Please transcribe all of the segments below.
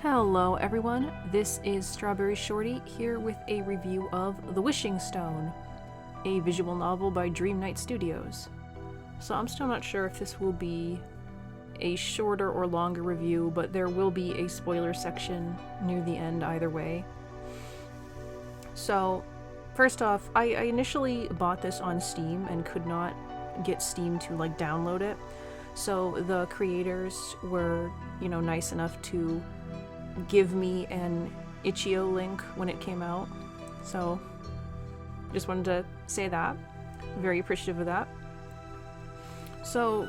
Hello everyone, this is StrawberryShorty here with a review of The Wishing Stone, a visual novel by Dream Night Studios. So I'm still not sure if this will be a shorter or longer review, but there will be a spoiler section near the end either way. So, first off, I initially bought this on Steam and could not get Steam to download it. So the creators were, nice enough to give me an itch.io link when it came out. So just wanted to say that. Very appreciative of that. So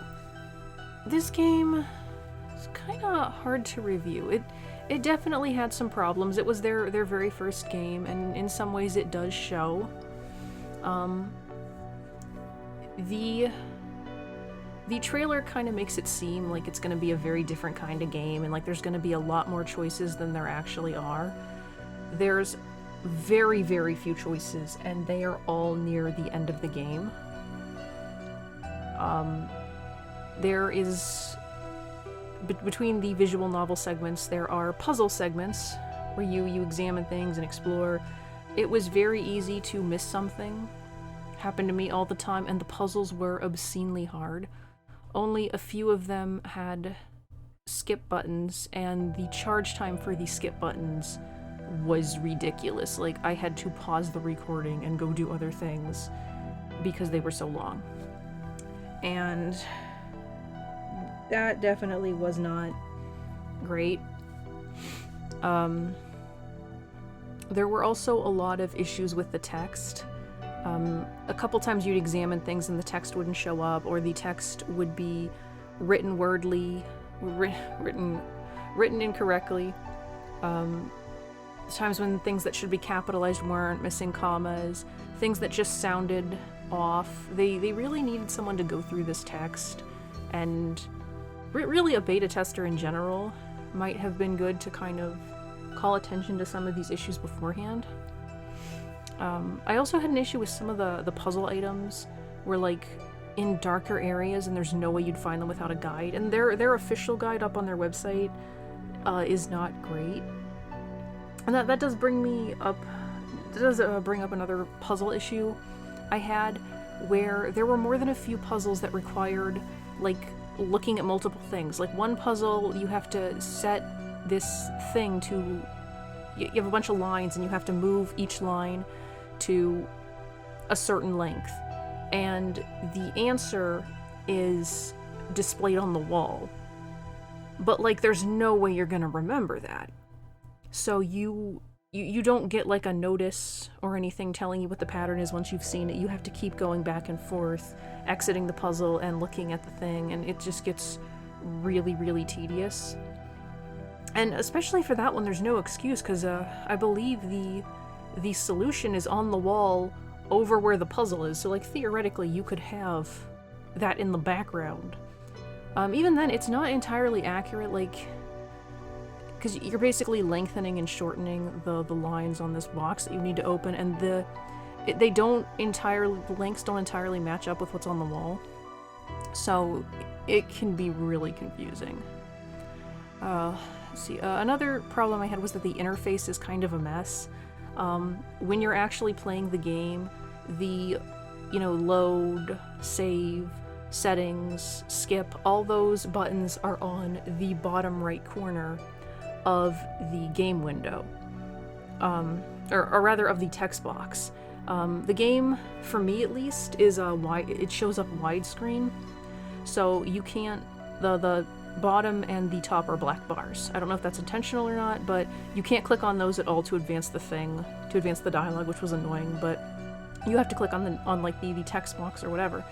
this game is kind of hard to review. It definitely had some problems. It was their very first game, and in some ways it does show. The trailer kind of makes it seem like it's going to be a very different kind of game, and there's going to be a lot more choices than there actually are. There's very, very few choices, and they are all near the end of the game. There is... Between the visual novel segments, there are puzzle segments where you examine things and explore. It was very easy to miss something. Happened to me all the time, and the puzzles were obscenely hard. Only a few of them had skip buttons, and the charge time for the skip buttons was ridiculous. I had to pause the recording and go do other things because they were so long. And that definitely was not great. There were also a lot of issues with the text. A couple times you'd examine things and the text wouldn't show up, or the text would be written written incorrectly. Times when things that should be capitalized weren't, missing commas, things that just sounded off. They really needed someone to go through this text, and really a beta tester in general might have been good to kind of call attention to some of these issues beforehand. I also had an issue with some of the puzzle items were in darker areas and there's no way you'd find them without a guide, and their official guide up on their website is not great. And that does bring up another puzzle issue I had, where there were more than a few puzzles that required looking at multiple things. One puzzle, you have to set this thing to... You have a bunch of lines and you have to move each line to a certain length, and the answer is displayed on the wall, but there's no way you're gonna remember that. So you don't get a notice or anything telling you what the pattern is once you've seen it. You have to keep going back and forth, exiting the puzzle and looking at the thing, and it just gets really, really tedious. And especially for that one, there's no excuse, because I believe the solution is on the wall over where the puzzle is, so theoretically you could have that in the background. Even then, it's not entirely accurate, because you're basically lengthening and shortening the lines on this box that you need to open, and the lengths don't entirely match up with what's on the wall, so it can be really confusing. Let's see, another problem I had was that the interface is kind of a mess. When you're actually playing the game, the, load, save, settings, skip, all those buttons are on the bottom right corner of the game window. Or rather of the text box. The game, for me at least, is it shows up widescreen, so you can't, the bottom and the top are black bars. I don't know if that's intentional or not, but you can't click on those at all to advance the dialogue, which was annoying, but you have to click on the text box or whatever.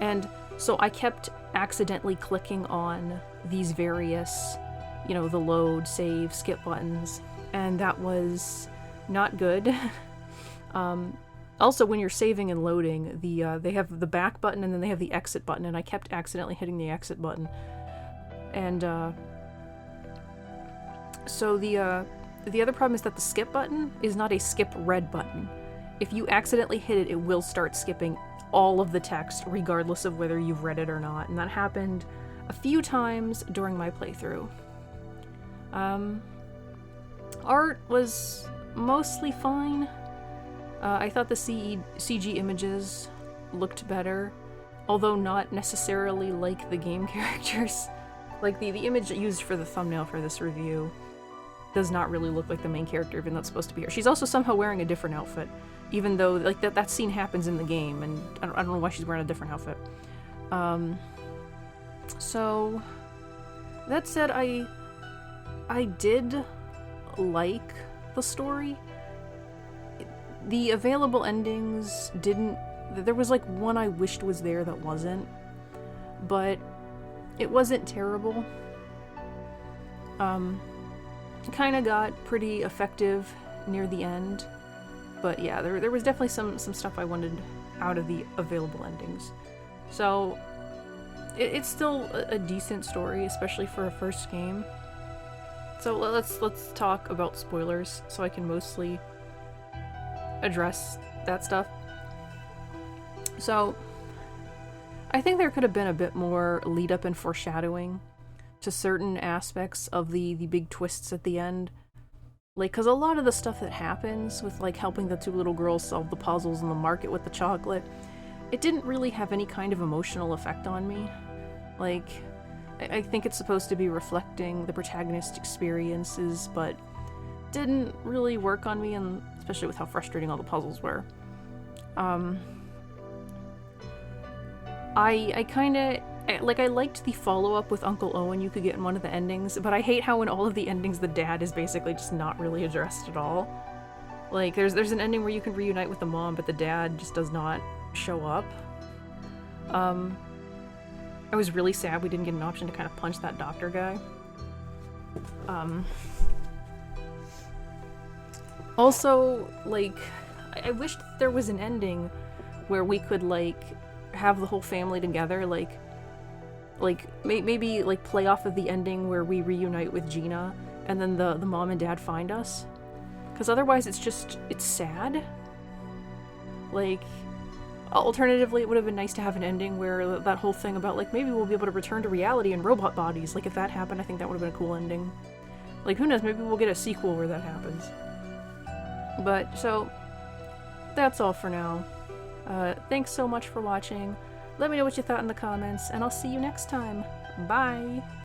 And so I kept accidentally clicking on these various, the load, save, skip buttons, and that was not good. Also, when you're saving and loading, they have the back button and then they have the exit button, and I kept accidentally hitting the exit button. And, so the other problem is that the skip button is not a skip red button. If you accidentally hit it, it will start skipping all of the text, regardless of whether you've read it or not, and that happened a few times during my playthrough. Art was mostly fine. I thought the CG images looked better, although not necessarily like the game characters. Like, the image used for the thumbnail for this review does not really look like the main character, even though it's supposed to be her. She's also somehow wearing a different outfit, even though, like, that scene happens in the game, and I don't know why she's wearing a different outfit. So, that said, I did like the story. The available endings didn't... There was, like, one I wished was there that wasn't, but it wasn't terrible. It kind of got pretty effective near the end, but yeah, there was definitely some stuff I wanted out of the available endings. So it's still a decent story, especially for a first game. So let's talk about spoilers, so I can mostly address that stuff. So I think there could have been a bit more lead up and foreshadowing to certain aspects of the big twists at the end. Like, because a lot of the stuff that happens with, like, helping the two little girls solve the puzzles in the market with the chocolate, it didn't really have any kind of emotional effect on me. Like, I think it's supposed to be reflecting the protagonist's experiences, but didn't really work on me, and especially with how frustrating all the puzzles were. I kinda... Like, I liked the follow-up with Uncle Owen you could get in one of the endings, but I hate how in all of the endings the dad is basically just not really addressed at all. Like, there's an ending where you can reunite with the mom, but the dad just does not show up. I was really sad we didn't get an option to kind of punch that doctor guy. Also, like, I wished there was an ending where we could, like, have the whole family together, like maybe like play off of the ending where we reunite with Gina and then the mom and dad find us, because otherwise it's sad. Like, alternatively, it would have been nice to have an ending where that whole thing about, like, maybe we'll be able to return to reality in robot bodies, like, if that happened, I think that would have been a cool ending. Like, who knows, maybe we'll get a sequel where that happens. But, so, that's all for now. Thanks so much for watching. Let me know what you thought in the comments, and I'll see you next time. Bye!